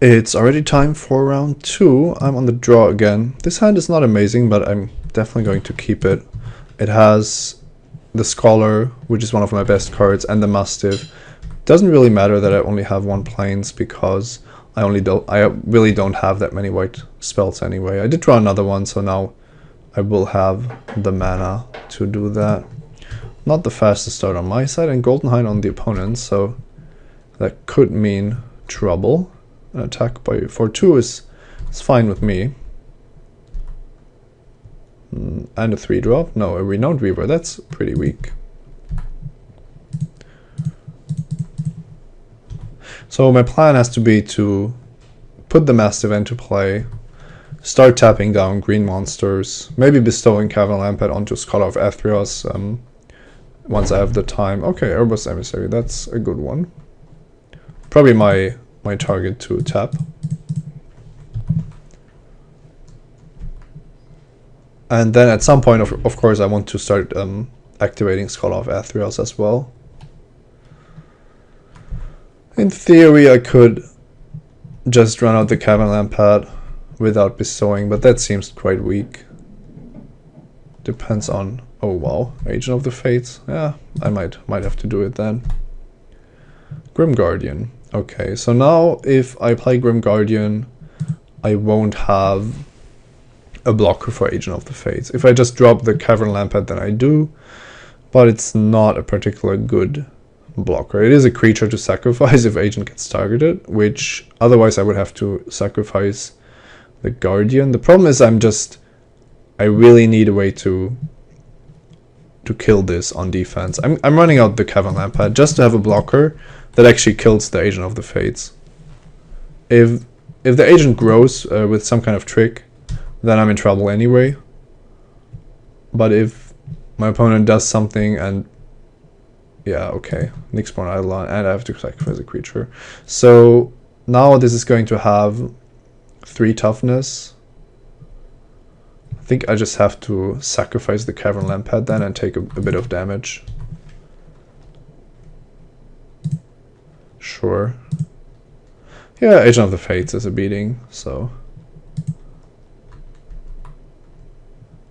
It's already time for round 2. I'm on the draw again. This hand is not amazing, but I'm definitely going to keep it. It has the Scholar, which is one of my best cards, and the Mastiff. Doesn't really matter that I only have 1 Plains because I really don't have that many white spells anyway. I did draw another one, so now I will have the mana to do that. Not the fastest start on my side, and Golden Hind on the opponent, so that could mean trouble. An attack for 2 is fine with me. And a 3-drop? No, a Renowned Weaver. That's pretty weak. So my plan has to be to put the Mastiff into play, start tapping down green monsters, maybe bestowing Cavern Lampad onto Scholar of Athreos once I have the time. Okay, Erebus Emissary, that's a good one. Probably my target to tap. And then at some point, of course, I want to start activating Scholar of Athreos as well. In theory, I could just run out the Cavern Lampad without bestowing, but that seems quite weak. Depends on... oh wow, Agent of the Fates. Yeah, I might have to do it then. Grim Guardian. Okay, so now if I play Grim Guardian, I won't have a blocker for Agent of the Fates. If I just drop the Cavern Lampad, then I do, but it's not a particularly good blocker. It is a creature to sacrifice if Agent gets targeted, which otherwise I would have to sacrifice the Guardian. The problem is I really need a way to kill this on defense. I'm running out the Cavern Lampad just to have a blocker that actually kills the Agent of the Fates. If the agent grows with some kind of trick, then I'm in trouble anyway. But if my opponent does something and... yeah, okay. Nyxborn Eidolon, and I have to sacrifice a creature. So now this is going to have 3 toughness. I think I just have to sacrifice the Cavern Lampad then and take a bit of damage. Sure. Yeah, Agent of the Fates is a beating, so...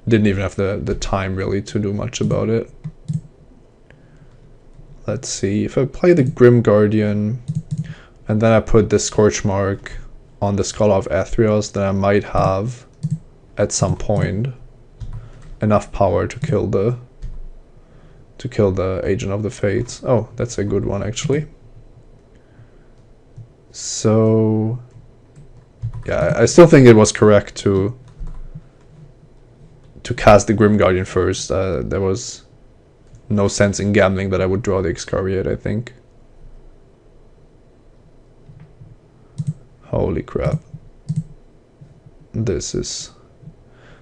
didn't even have the time really to do much about it. Let's see, if I play the Grim Guardian and then I put the Scorch Mark on the Scholar of Athreos, then I might have at some point enough power to kill the Agent of the Fates. Oh, that's a good one actually. So yeah, I still think it was correct to cast the Grim Guardian first. There was no sense in gambling that I would draw the Excoriate, I think. Holy crap. This is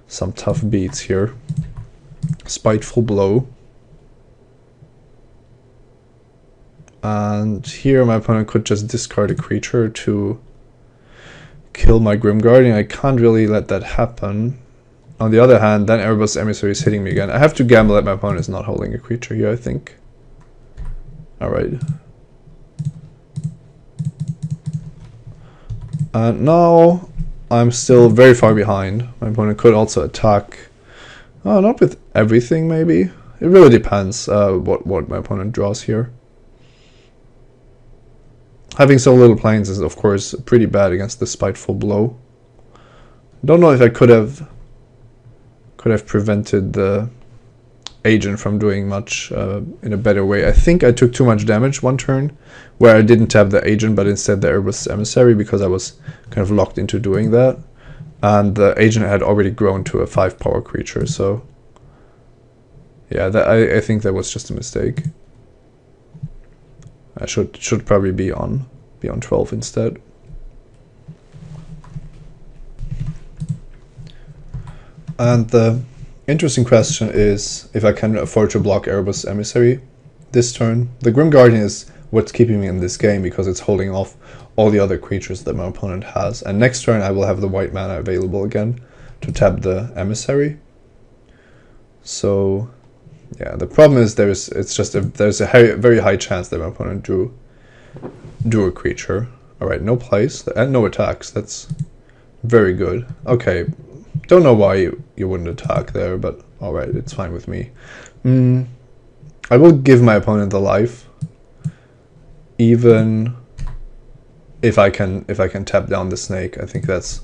some tough beats here. Spiteful Blow. And here my opponent could just discard a creature to kill my Grim Guardian. I can't really let that happen. On the other hand, then Erebus Emissary is hitting me again. I have to gamble that my opponent is not holding a creature here, I think. Alright. And now I'm still very far behind. My opponent could also attack. Oh, not with everything, maybe. It really depends what my opponent draws here. Having so little planes is, of course, pretty bad against the Spiteful Blow. Don't know if I could have prevented the agent from doing much in a better way. I think I took too much damage one turn where I didn't tap the agent but instead the Erebus Emissary because I was kind of locked into doing that. And the agent had already grown to a 5 power creature, so yeah, I think that was just a mistake. I should probably be on 12 instead. And the interesting question is if I can afford to block Erebus Emissary this turn. The Grim Guardian is what's keeping me in this game because it's holding off all the other creatures that my opponent has. And next turn I will have the white mana available again to tap the Emissary. So yeah, the problem is there's a very high chance that my opponent drew a creature. Alright, no plays and no attacks. That's very good. Okay, don't know why you wouldn't attack there, but alright, it's fine with me. I will give my opponent the life, even if I can tap down the snake. I think that's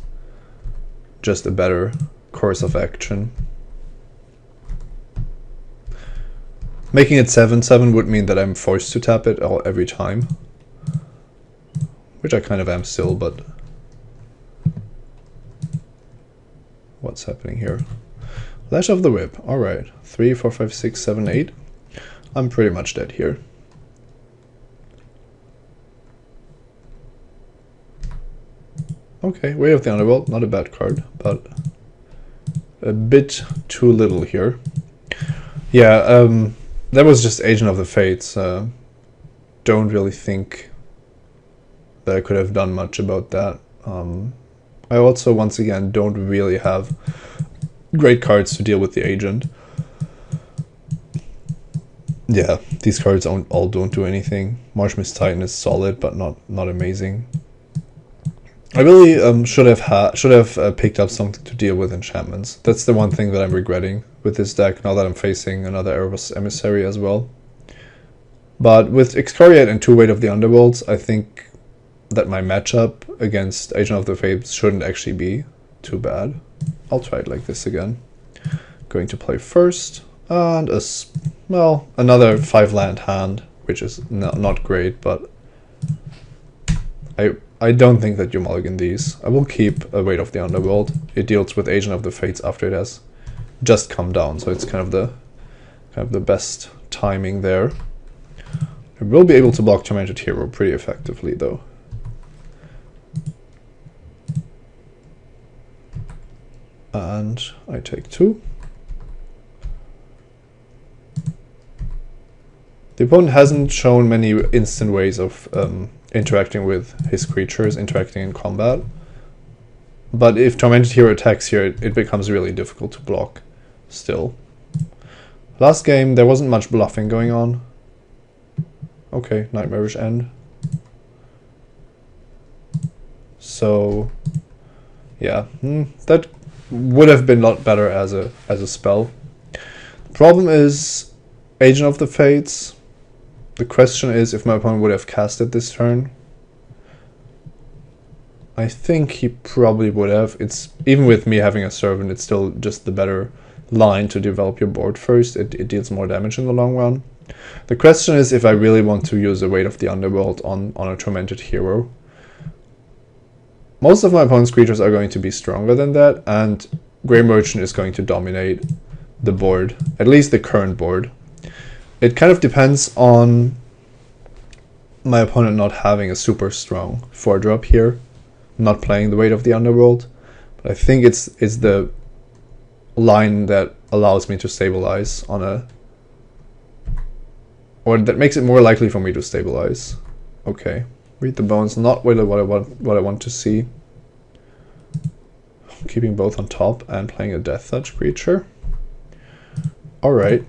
just a better course of action. Making it 7/7 would mean that I'm forced to tap it every time, which I kind of am still, but what's happening here? Lash of the Whip. Alright. 3, 4, 5, 6, 7, 8. I'm pretty much dead here. Okay, Way of the Underworld. Not a bad card, but a bit too little here. Yeah, that was just Agent of the Fates. Don't really think that I could have done much about that. I also, once again, don't really have great cards to deal with the agent. Yeah, these cards all don't do anything. Marshmist Titan is solid, but not amazing. I really should have picked up something to deal with enchantments. That's the one thing that I'm regretting with this deck, now that I'm facing another Erebos Emissary as well. But with Excoriate and 2 Weight of the Underworlds, I think that my matchup against Agent of the Fates shouldn't actually be too bad. I'll try it like this again. Going to play first, and another 5-land hand, which is not great, but I don't think that you mulligan these. I will keep a Weight of the Underworld. It deals with Agent of the Fates after it has just come down, so it's kind of the best timing there. I will be able to block Tormented Hero pretty effectively though. And I take 2. The opponent hasn't shown many instant ways of interacting with his creatures, interacting in combat. But if Tormented Hero attacks here, it becomes really difficult to block still. Last game, there wasn't much bluffing going on. Okay, Nightmarish End. So, yeah, that would have been a lot better as a spell. The problem is Agent of the Fates. The question is if my opponent would have cast it this turn. I think he probably would have. It's even with me having a servant, it's still just the better line to develop your board first. It deals more damage in the long run. The question is if I really want to use a Weight of the Underworld on a Tormented Hero. Most of my opponent's creatures are going to be stronger than that, and Grey Merchant is going to dominate the board, at least the current board. It kind of depends on my opponent not having a super strong 4-drop here, not playing the Weight of the Underworld, but I think it's the line that allows me to stabilize on a, or that makes it more likely for me to stabilize. Okay, Read the Bones, not really what I want to see. Keeping both on top and playing a Death Touch creature. Alright.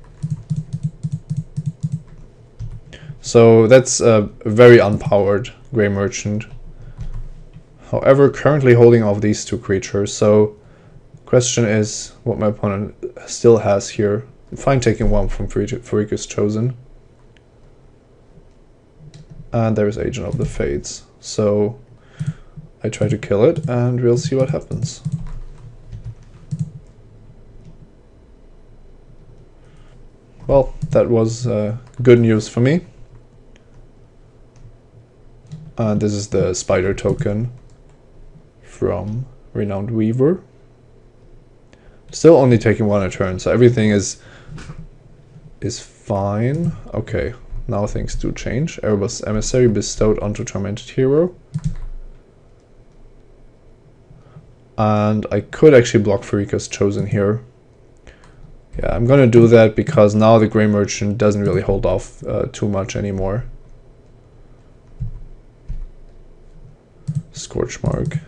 So that's a very unpowered Grey Merchant. However, currently holding off these 2 creatures, so question is what my opponent still has here. I'm fine taking 1 from Pharika's Chosen. And there's Agent of the Fates. So I try to kill it and we'll see what happens. Well, that was good news for me. And this is the Spider token from Renowned Weaver. Still only taking 1 a turn, so everything is fine. Okay, now things do change. Erebos Emissary bestowed onto Tormented Hero. And I could actually block Pharika's Chosen here. Yeah, I'm gonna do that because now the Grey Merchant doesn't really hold off too much anymore. Scorchmark.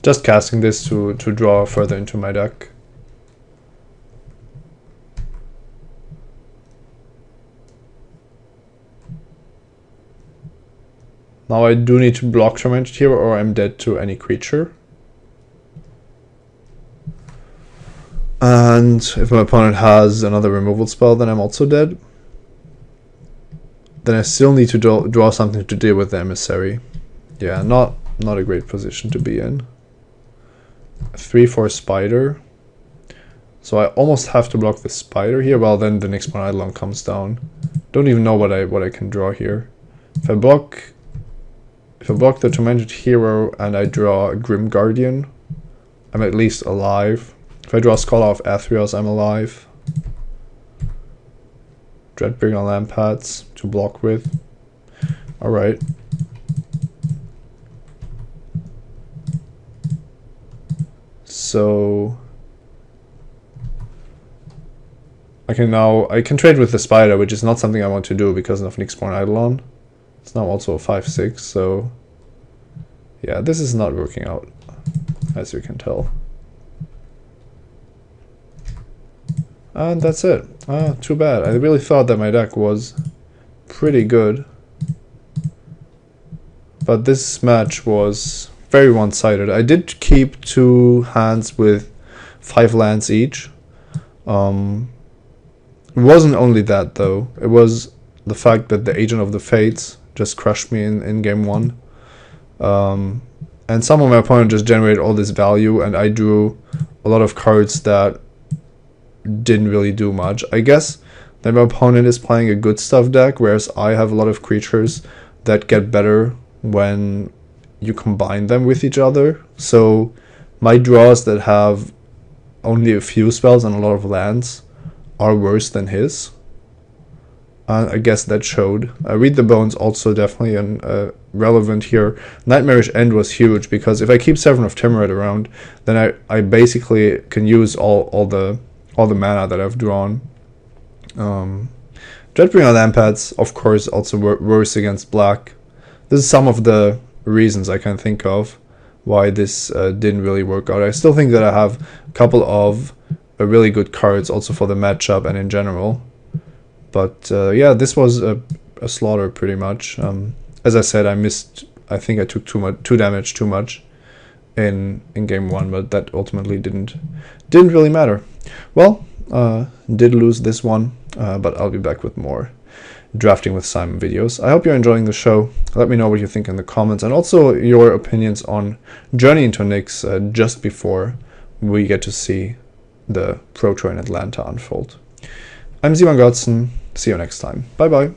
Just casting this to draw further into my deck. Now I do need to block Tormented Hero or I'm dead to any creature. And if my opponent has another removal spell, then I'm also dead. Then I still need to draw something to deal with the Emissary. Yeah, not a great position to be in. 3/4 Spider. So I almost have to block the Spider here. Well, then the next one Eidolon comes down. Don't even know what I can draw here. If I block the Tormented Hero and I draw a Grim Guardian, I'm at least alive. If I draw Scholar of Athreos, I'm alive. Dreadbringer Lampads to block with. Alright. So I can trade with the Spider, which is not something I want to do because of Nyxborn Eidolon. It's now also a 5/6, so yeah, this is not working out, as you can tell. And that's it. Too bad. I really thought that my deck was pretty good. But this match was very one-sided. I did keep 2 hands with 5 lands each. It wasn't only that though. It was the fact that the Agent of the Fates just crushed me in game 1. And some of my opponent just generated all this value and I drew a lot of cards that didn't really do much. I guess that my opponent is playing a good stuff deck, whereas I have a lot of creatures that get better when you combine them with each other. So my draws that have only a few spells and a lot of lands are worse than his. And I guess that showed. Read the Bones also definitely relevant here. Nightmarish End was huge because if I keep Seven of Timurid around, then I basically can use all the mana that I've drawn. Dreadbringer Lampads, of course, also worse against black. This is some of the reasons I can think of why this didn't really work out. I still think that I have a couple of really good cards also for the matchup and in general. But yeah, this was a slaughter pretty much. As I said, I think I took 2 damage too much in game 1, but that ultimately didn't really matter. Well, did lose this one, but I'll be back with more Drafting with Simon videos. I hope you're enjoying the show. Let me know what you think in the comments, and also your opinions on Journey into Nyx just before we get to see the Pro Tour in Atlanta unfold. I'm Goertzen. See you next time. Bye bye.